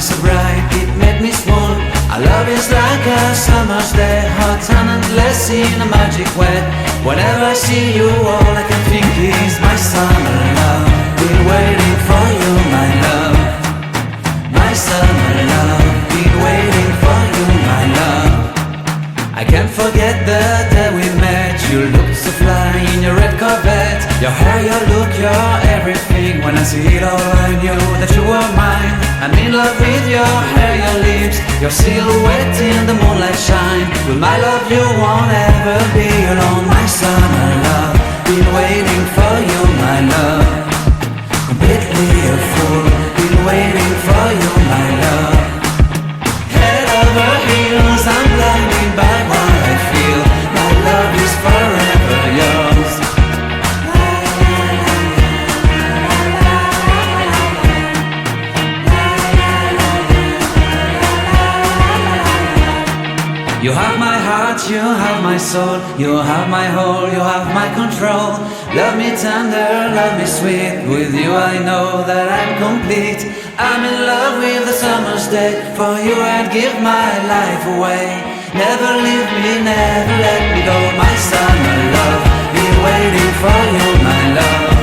so bright, it made me swoon. Our love is like a summer's day, hot and endless in a magic way. Whenever I see you, all I can think is my summer love. Been waiting for you, my love. My summer love, been waiting for you, my love. I can't forget the day we met. You looked so fly in your red Corvette. Your hair, your look, your everything. When I see it all, I knew that you were mine. I'm in love with your hair, your lips, your silhouette in the moonlight shine. With my love you won't ever be alone. My summer love, been waiting for you, my love. Completely a fool, been waiting for you, my love. Head over heels, I'm blinded by what I feel. My love is forever yours. You have my heart, you have my soul, you have my whole, you have my control. Love me tender, love me sweet, with you I know that I'm complete. I'm in love with the summer's day, for you I'd give my life away. Never leave me, never let me go, my summer love. Been waiting for you, my love.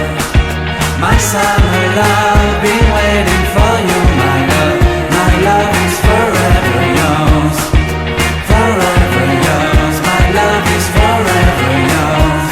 My summer love, been waiting for you, my love. My love is forever yours. Forever yours, my love is forever yours.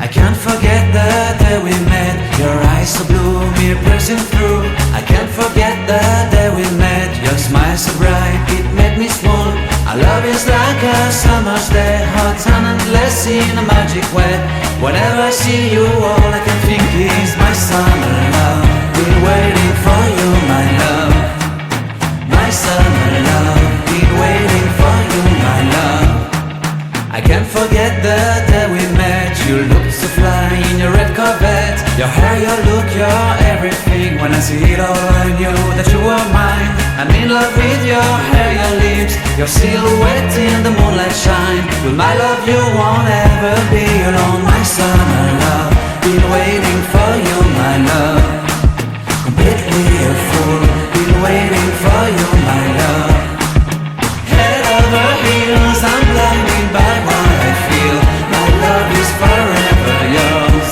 I can't forget the day we met. Your eyes so blue, me piercing through. I can't forget the day we met. Your smile so bright, it made me swoon. Our love is like a summer's day, hot and endless in a magic way. Whenever I see you, all I can think is my summer love. Been waiting for you, my love. My summer love, been waiting for you, my love. I can't forget the day we met. You looked so fly in your red Corvette. Your hair, your look, your everything. When I see it all, I knew that you were mine. I'm in love with your hair, your lips, your silhouette in the moonlight shine. With my love you won't ever be alone. My summer love, been waiting for you, my love. Completely a fool, been waiting for you, my love. Head over heels, I'm blinded by what I feel. My love is forever yours.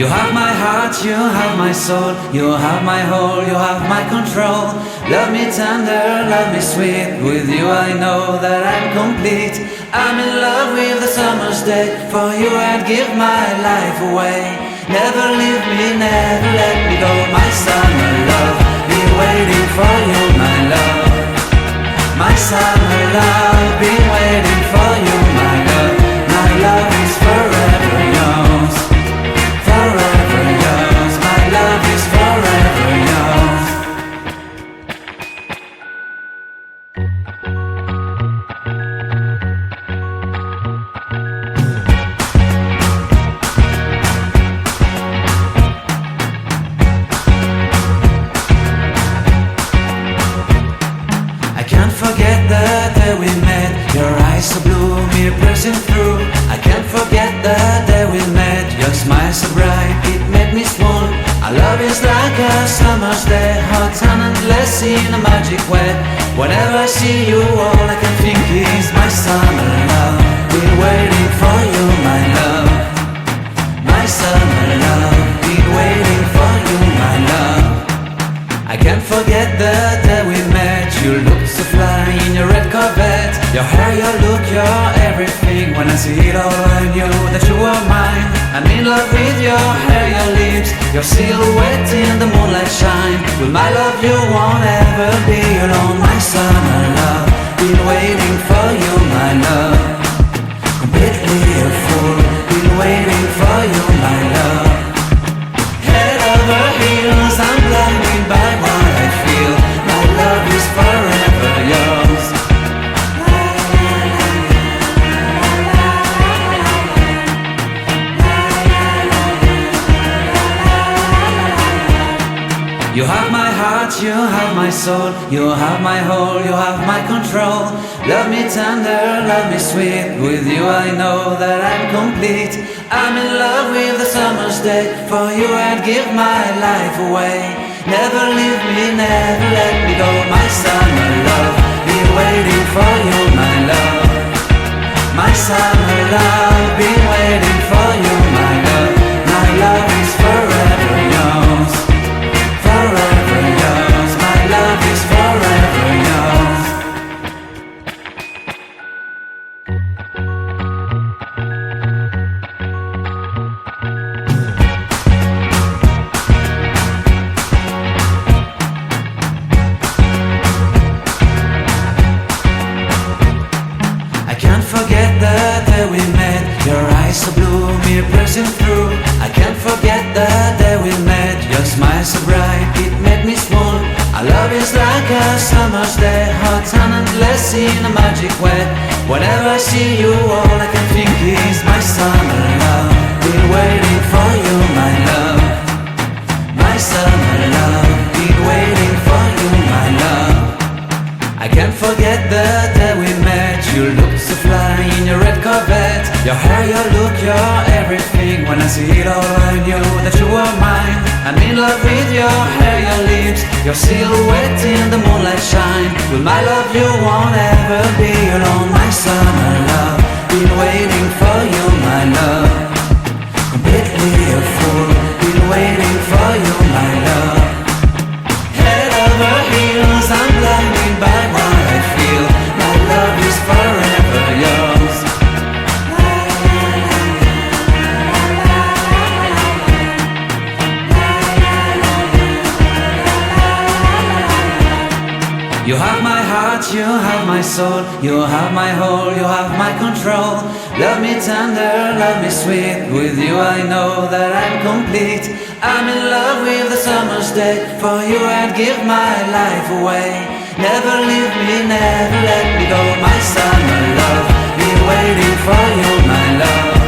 You have my heart, you have my soul, you have my whole, you have my control. Love me tender, love me sweet, with you I know that I'm complete. I'm in love with the summer's day, for you I'd give my life away. Never leave me, never let me go, my summer love. Been waiting for you, my love. My summer love, been waiting for you, my love. My love is forever yours. Forever yours, my love is forever yours. I can't forget the day we met. Your eyes so blue, me piercing through. I can't forget the day we met. Your smile so bright, it made me swoon. Our love is like a summer's day, hot and endless in a magic way. Whenever I see you, all I can think is my summer love. Been waiting for you, my love. My summer love, been waiting for you, my love. I can't forget the day we met. You looked so fly in your red Corvette. Your hair, your look, your everything. When I see it all, I knew that you were mine. I'm in love with your hair, your lips, your silhouette in the moonlight shine. With my love you won't ever be alone. My summer love, been waiting for you, my love. Completely a fool, been waiting for you, my love. Head over heels, I'm blinded by what I feel. My love is forever yours. you have my soul, you have my whole, you have my control. Love me tender, love me sweet, with you I know that I'm complete. I'm in love with the summer's day, for you I'd give my life away. Never leave me, never let me go, my summer love, been waiting for you, my love. My summer love, been waiting for you, my love. My love is forever yours, forever yours. My love is forever yours. I can't forget the day we met. Your eyes so blue, me piercing through. I can't forget the day we met. Your smile so bright, it made me swoon. Our love is like a summer's day, hot and endless in a magic way. Whenever I see you, all I can think is my summer love. Been waiting for you, my love. My summer love, been waiting for you, my love. I can't forget the day we met. You looked so fly in your red Corvette. Your hair, your look, your everything. When I see it all, I knew that you were mine. I'm in love with your hair, your lips, your silhouette in the moonlight shine. With my love you won't ever be alone. My summer love, been waiting for you, my love. Completely a fool, been waiting for you, my love. Head over heels, I'm blinded by what I feel. My love is forever yours. You have my heart, you have my soul, you have my whole, you have my control. Love me tender, love me sweet, with you I know that I'm complete. I'm in love with the summer's day, for you I'd give my life away. Never leave me, never let me go, my summer love, been waiting for you, my love.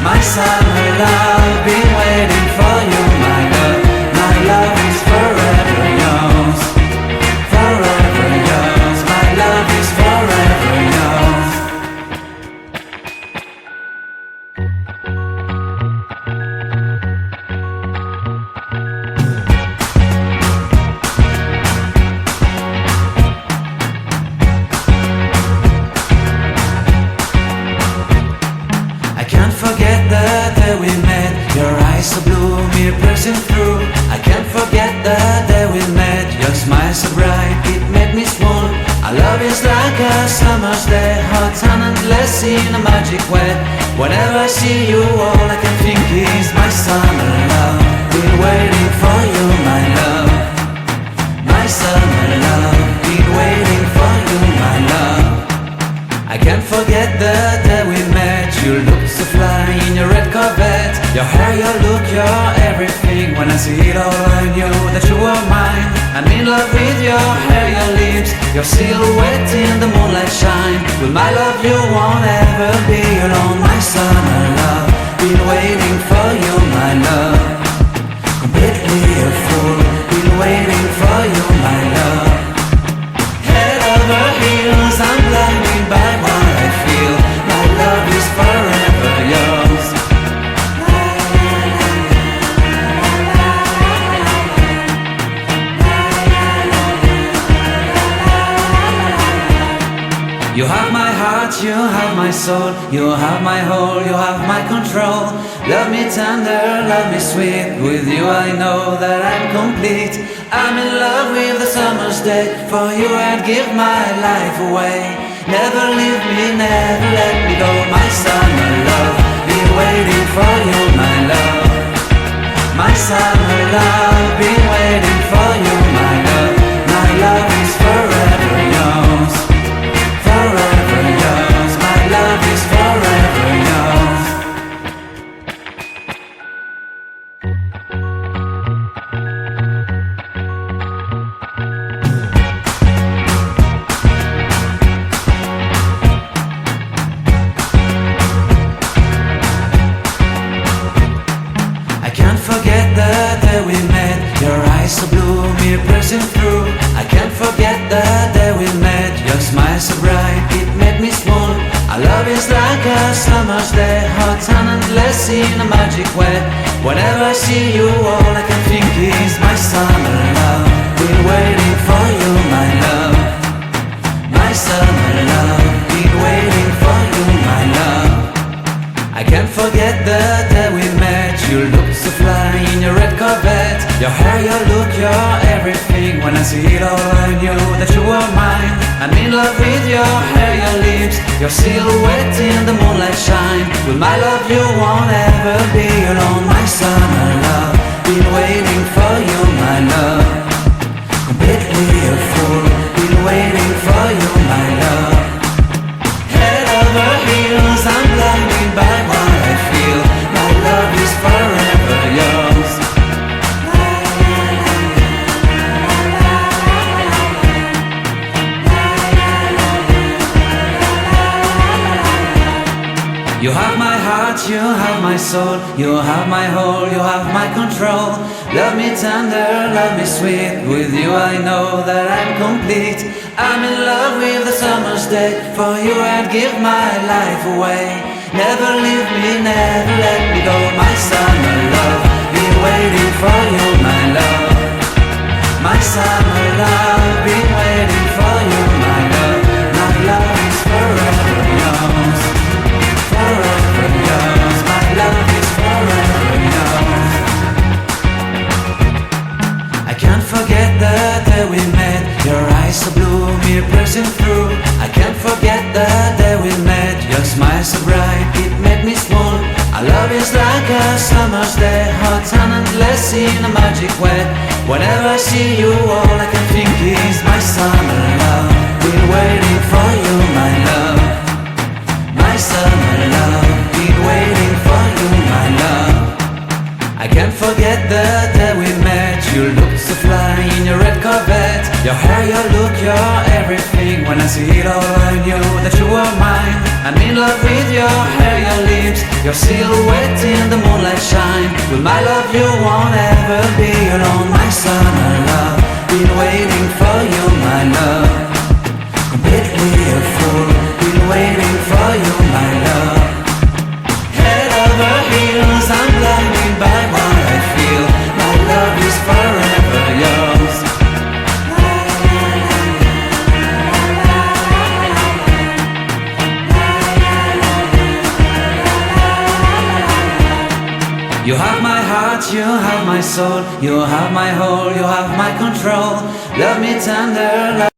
My summer love, been waiting for you, my love. My love is forever yours, forever yours. My love is forever yours. I can't forget the day we met. Your eyes so blue, me piercing through. I can't forget the day we met. Your smile so bright, it made me swoon. Our love is like a summer's day, hot and endless in a magic way. Whenever I see you, all I can think is my summer love. Been waiting for you, my love. My summer love, been waiting for you, my love. I can't forget the day we met. You looked so fly in your red Corvette. Your hair, your look, your everything. When I see it all, I knew that you were mine. I'm in love with your hair, your lips, your silhouette in the moonlight shine. With my love you won't ever be alone. My summer love, been waiting for you, my love. Completely a fool, been waiting for you, my love. Head over heels, I'm blinded by what I feel. My love is forever yours. You have my heart, you have my soul, you have my whole, you have my control. Love me tender, love me sweet, with you I know that I'm complete. I'm in love with the summer's day, for you I'd give my life away. Never leave me, never let me go, my summer love, been waiting for you, my love. My summer love, been waiting for you, my love. My love is forever yours, forever yours. My love is forever yours. I can't forget the day we met. piercing through. I can't forget the day we met. Your smile so bright, it made me swoon. Our love is like a summer's day, hot and endless in a magic way. Whenever I see you, all I can think is my summer love. Been waiting for you, my love. My summer love. Been waiting for you, my love. I can't forget the day we met. You looked so fly in your red Corvette. Your hair, your look, your everything. When I see it all, I knew that you were mine. I'm in love with your hair, your lips, your silhouette in the moonlight shine. With my love you won't ever be alone. My summer love, been waiting for you, my love. Completely a fool, been waiting for you, my love. Head over heels, I'm blinded by what I feel. My love is forever yours. You have my heart, you have my soul, you have my whole, you have my control. Love me tender, love me sweet. With you I know that I'm complete. I'm in love with the summer's day. For you I'd give my life away. Never leave me, never let me go. My summer love, been waiting for you, my love. My summer love, been waiting for you, my love. My love is forever yours. Forever yours, my love is forever yours. I can't forget the day we met. Your eyes so blue, me piercing through. I can't forget the day we met. Your smile so bright, it made me swoon. Our love is like a summer's day, hot and endless in a magic way. Whenever I see you, all I can think is my summer love. Been waiting for you, my love. My summer love, been waiting for you, my love. I can't forget the day we met. You looked so fly in your red Corvette. Your hair, your look, your everything. When I see it all, I knew that you were mine. I'm in love with your hair, your lips, your silhouette in the moonlight shine. With my love you won't ever be alone. My summer love, been waiting for you, my love. Completely a fool, been waiting for you, my love. Head over heels, I'm blinded by what I feel. My love is forever yours. You have my heart, you have my soul, you have my whole, you have my control. Love me tender.